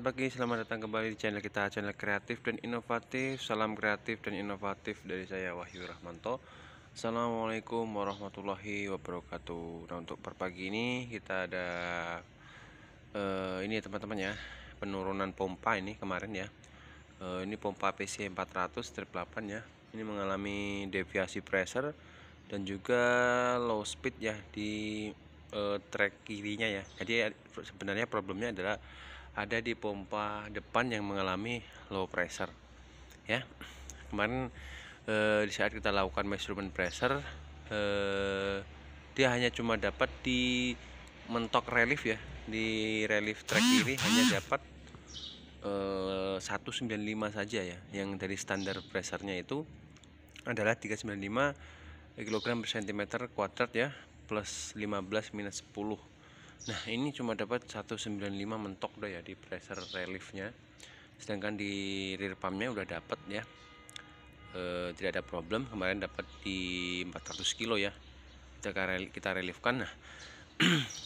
pagi, selamat datang kembali di channel kita, channel kreatif dan inovatif. Salam kreatif dan inovatif dari saya, Wahyu Rahmanto. Assalamualaikum warahmatullahi wabarakatuh. Nah, untuk per pagi ini kita ada ini ya teman-teman ya, penurunan pompa ini kemarin ya. Ini pompa PC 400 strip 8 ya. Ini mengalami deviasi pressure dan juga low speed ya di track kirinya ya. Jadi sebenarnya problemnya adalah ada di pompa depan yang mengalami low pressure ya. Kemarin di saat kita lakukan measurement pressure, dia hanya cuma dapat di mentok relief ya, di relief track kiri hanya dapat 195 saja ya, yang dari standar pressure-nya itu adalah 395 kg per cm kuadrat ya, plus 15 minus 10. Nah, ini cuma dapat 195 mentok udah ya di pressure reliefnya, sedangkan di rear pumpnya udah dapat ya. Tidak ada problem, kemarin dapat di 400 kilo ya, kita reliefkan. Nah,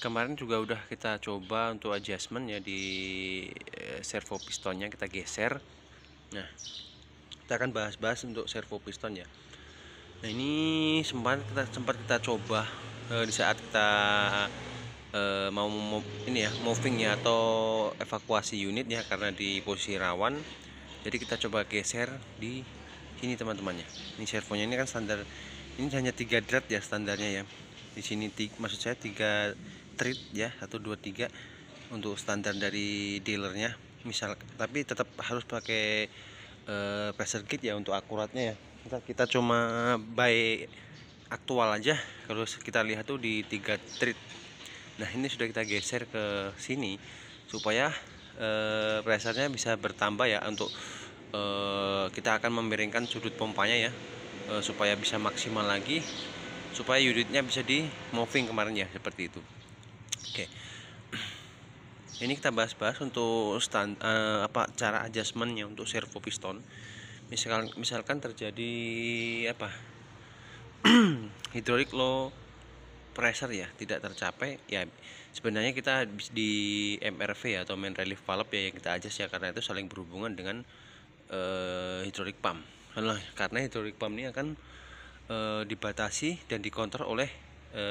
kemarin juga udah kita coba untuk adjustment ya di servo pistonnya, kita geser. Nah, kita akan bahas-bahas untuk servo piston ya. Nah, ini sempat kita coba di saat kita mau ini ya, moving ya atau evakuasi unit ya, karena di posisi rawan. Jadi kita coba geser di sini teman-teman ya. Ini servonya ini kan standar, ini hanya 3 drat ya standarnya ya. Di sini maksud saya 3 tread ya, 1 2 3 untuk standar dari dealernya. Misal, tapi tetap harus pakai pressure gauge ya untuk akuratnya ya. Kita cuma by aktual aja. Kalau kita lihat tuh di 3 tread. Nah, ini sudah kita geser ke sini supaya pressure-nya bisa bertambah ya, untuk kita akan memiringkan sudut pompanya ya, supaya bisa maksimal lagi, supaya unitnya bisa di moving kemarin ya, seperti itu. Oke, ini kita bahas-bahas untuk cara adjustmentnya untuk servo piston. Misalkan terjadi hydraulic low pressure ya, tidak tercapai ya, sebenarnya kita di MRV atau main relief valve ya yang kita adjust ya, karena itu saling berhubungan dengan hydraulic pump. Karena hydraulic pump ini akan dibatasi dan dikontrol oleh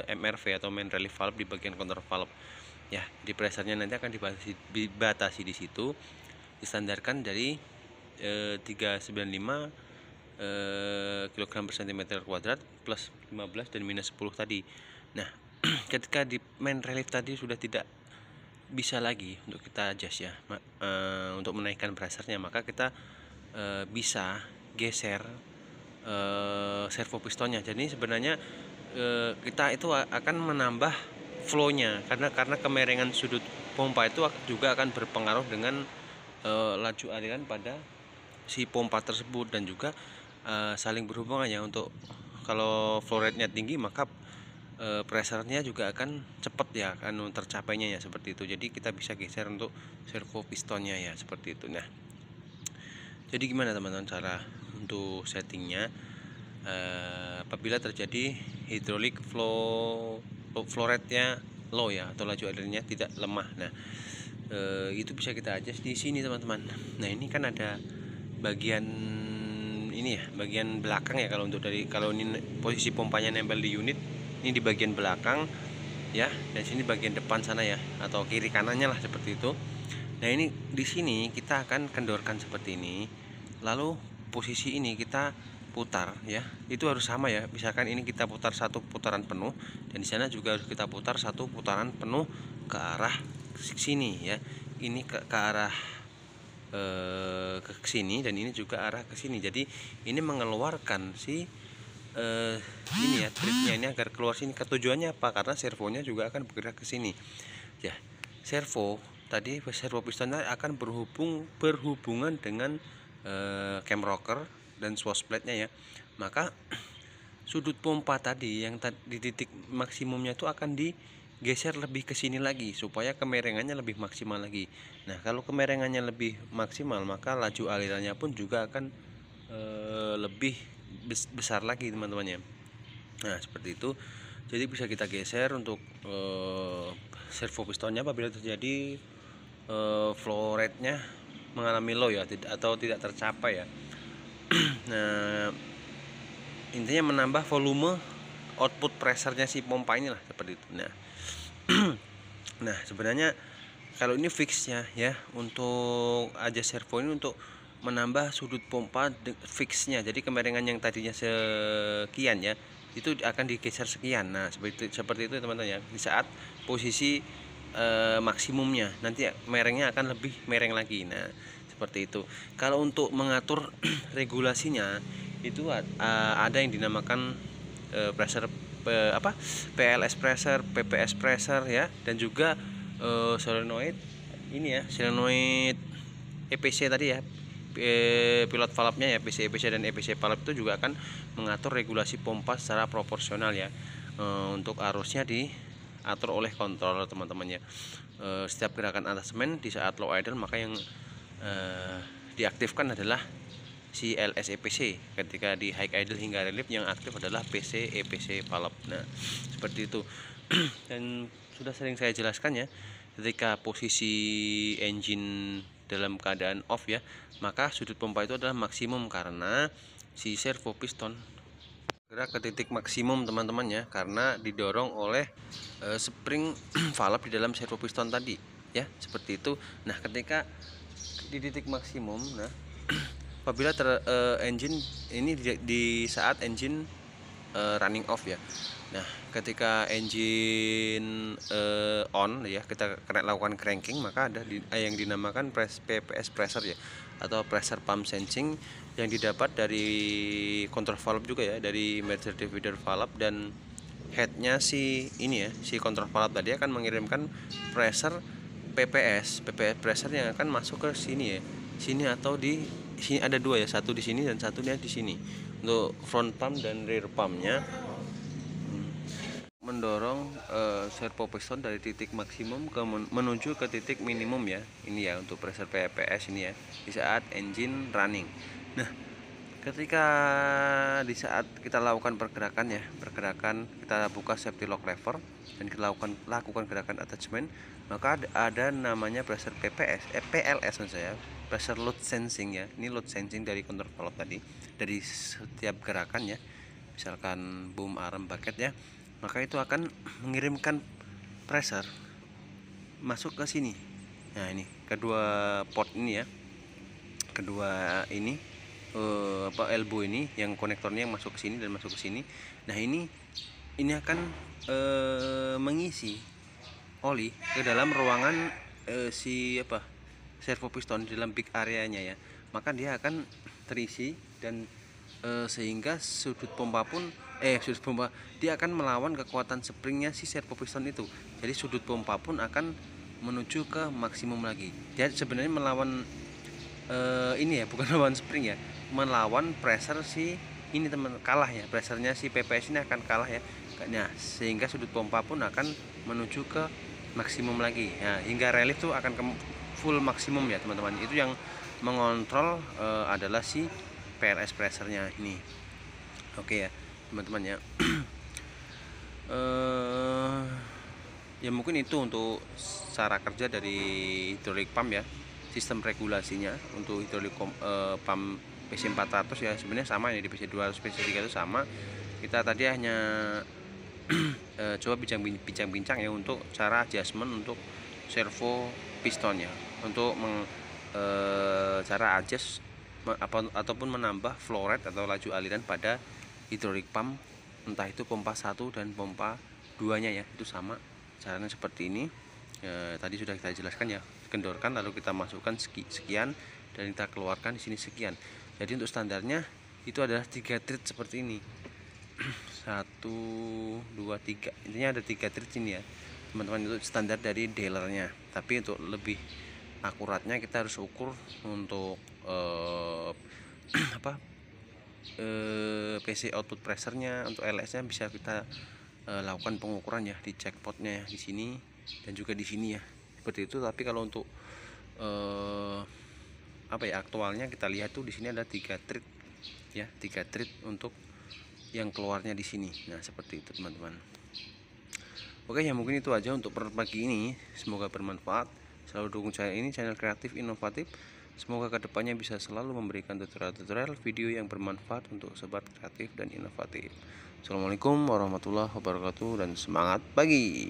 MRV atau main relief valve di bagian control valve ya. Di pressure-nya nanti akan dibatasi di situ, distandarkan dari 395 kg per cm kuadrat plus 15 dan minus 10 tadi. Nah, ketika di main relief tadi sudah tidak bisa lagi untuk kita adjust ya, untuk menaikkan pressure-nya, maka kita bisa geser servo pistonnya. Jadi sebenarnya kita itu akan menambah flow-nya, karena kemiringan sudut pompa itu juga akan berpengaruh dengan laju aliran pada si pompa tersebut, dan juga saling berhubungan ya. Untuk kalau flow rate-nya tinggi, maka pressure-nya juga akan cepat ya, akan tercapainya ya, seperti itu. Jadi kita bisa geser untuk servo pistonnya ya, seperti itu. Nah, jadi gimana teman-teman cara untuk settingnya apabila terjadi hydraulic flow rate-nya low ya, atau laju alirnya tidak lemah. Nah, itu bisa kita adjust di sini teman-teman. Nah, ini kan ada bagian ini ya, bagian belakang ya, kalau ini posisi pompanya nempel di unit, ini di bagian belakang ya, dan sini bagian depan sana ya, atau kiri kanannya lah, seperti itu. Nah, ini di sini kita akan kendorkan seperti ini, lalu posisi ini kita putar ya, itu harus sama ya. Misalkan ini kita putar satu putaran penuh, dan di sana juga harus kita putar satu putaran penuh ke arah sini ya. Ini ke arah ke sini, dan ini juga arah ke sini. Jadi ini mengeluarkan si ini ya, tripnya ini agar keluar sini. Ketujuannya apa? Karena servonya juga akan bergerak ke sini ya. Servo pistonnya akan berhubungan dengan cam rocker dan swatch plate-nya ya. Maka sudut pompa tadi yang di titik maksimumnya itu akan digeser lebih ke sini lagi, supaya kemiringannya lebih maksimal lagi. Nah, kalau kemiringannya lebih maksimal, maka laju alirannya pun juga akan lebih besar lagi teman-teman ya. Nah, seperti itu. Jadi bisa kita geser untuk servo pistonnya apabila terjadi flow rate-nya mengalami low ya, atau tidak tercapai ya. Nah, intinya menambah volume output pressure-nya si pompa inilah, seperti itu. Nah, sebenarnya kalau ini fixnya ya, untuk aja servo ini untuk menambah sudut pompa fixnya. Jadi kemiringan yang tadinya sekian ya, itu akan digeser sekian. Nah, seperti itu teman-teman ya. Di saat posisi maksimumnya, nanti merengnya akan lebih mereng lagi. Nah, seperti itu. Kalau untuk mengatur regulasinya itu ada yang dinamakan pressure PLS pressure, PPS pressure ya, dan juga solenoid ini ya, solenoid EPC tadi ya, pilot valve-nya ya, PC EPC dan EPC valve itu juga akan mengatur regulasi pompa secara proporsional ya. Untuk arusnya diatur oleh controller teman-teman ya. Setiap gerakan attachment di saat low idle, maka yang diaktifkan adalah si LS EPC. Ketika di high idle hingga relief, yang aktif adalah PC EPC valve. Nah, seperti itu. Dan sudah sering saya jelaskan ya, ketika posisi engine dalam keadaan off ya, maka sudut pompa itu adalah maksimum karena si servo piston gerak ke titik maksimum teman-teman ya, karena didorong oleh spring valve di dalam servo piston tadi ya, seperti itu. Nah, ketika di titik maksimum, nah apabila engine ini di saat engine running off ya. Nah, ketika engine on ya, kita lakukan cranking, maka ada yang dinamakan PPS pressure ya, atau pressure pump sensing, yang didapat dari control valve juga ya, dari merger divider valve, dan headnya si ini ya, si control valve tadi akan mengirimkan pressure PPS pressure yang akan masuk ke sini ya, sini atau di sini, ada dua ya, satu di sini dan satunya di sini, untuk front pump dan rear pumpnya, mendorong servo piston dari titik maksimum menuju ke titik minimum ya. Ini ya untuk pressure PPS ini ya, di saat engine running. Nah, ketika di saat kita lakukan pergerakan kita buka safety lock lever dan kita lakukan gerakan attachment, maka ada namanya pressure PLS maksud saya, pressure load sensing ya. Ini load sensing dari control valve tadi, dari setiap gerakan ya, misalkan boom, arm, bucket ya, maka itu akan mengirimkan pressure masuk ke sini. Nah, ini kedua port ini ya, kedua ini elbow ini, yang konektornya yang masuk ke sini dan masuk ke sini. Nah, ini akan mengisi oli ke dalam ruangan si servo piston di dalam big areanya ya, maka dia akan terisi, dan sehingga sudut pompa dia akan melawan kekuatan springnya si servo piston itu. Jadi sudut pompa pun akan menuju ke maksimum lagi. Jadi sebenarnya melawan ini ya, bukan melawan spring ya, melawan pressure si ini teman, kalah ya, pressernya si PPS ini akan kalah ya. Nah, sehingga sudut pompa pun akan menuju ke maksimum lagi. Nah, hingga relief tuh akan ke full maksimum ya teman-teman. Itu yang mengontrol adalah si PLS pressernya ini. Oke ya teman-teman ya. Ya mungkin itu untuk cara kerja dari hidrolik pump ya, sistem regulasinya. Untuk hidrolik pump PC400 ya sebenarnya sama ya, di PC200 PC300 sama. Kita tadi hanya coba bincang-bincang ya untuk cara adjustment untuk servo piston ya, untuk cara adjust ataupun menambah flow rate atau laju aliran pada hidrolik pump, entah itu pompa 1 dan pompa 2 nya ya, itu sama caranya seperti ini. Tadi sudah kita jelaskan ya, kendorkan lalu kita masukkan sekian dan kita keluarkan di sini sekian. Jadi untuk standarnya itu adalah 3 treat seperti ini. 1 2 3, intinya ada 3 treat ini ya teman-teman, itu standar dari dealernya. Tapi untuk lebih akuratnya kita harus ukur untuk PC output pressure-nya. Untuk LS-nya bisa kita lakukan pengukuran ya di checkpotnya di sini dan juga di sini ya, seperti itu. Tapi kalau untuk aktualnya kita lihat tuh di sini ada 3 treat ya, 3 treat untuk yang keluarnya di sini. Nah, seperti itu teman-teman. Oke ya, mungkin itu aja untuk pagi ini, semoga bermanfaat. Selalu dukung channel ini, channel kreatif inovatif. Semoga kedepannya bisa selalu memberikan tutorial-tutorial video yang bermanfaat untuk sobat kreatif dan inovatif. Assalamualaikum warahmatullahi wabarakatuh dan semangat pagi.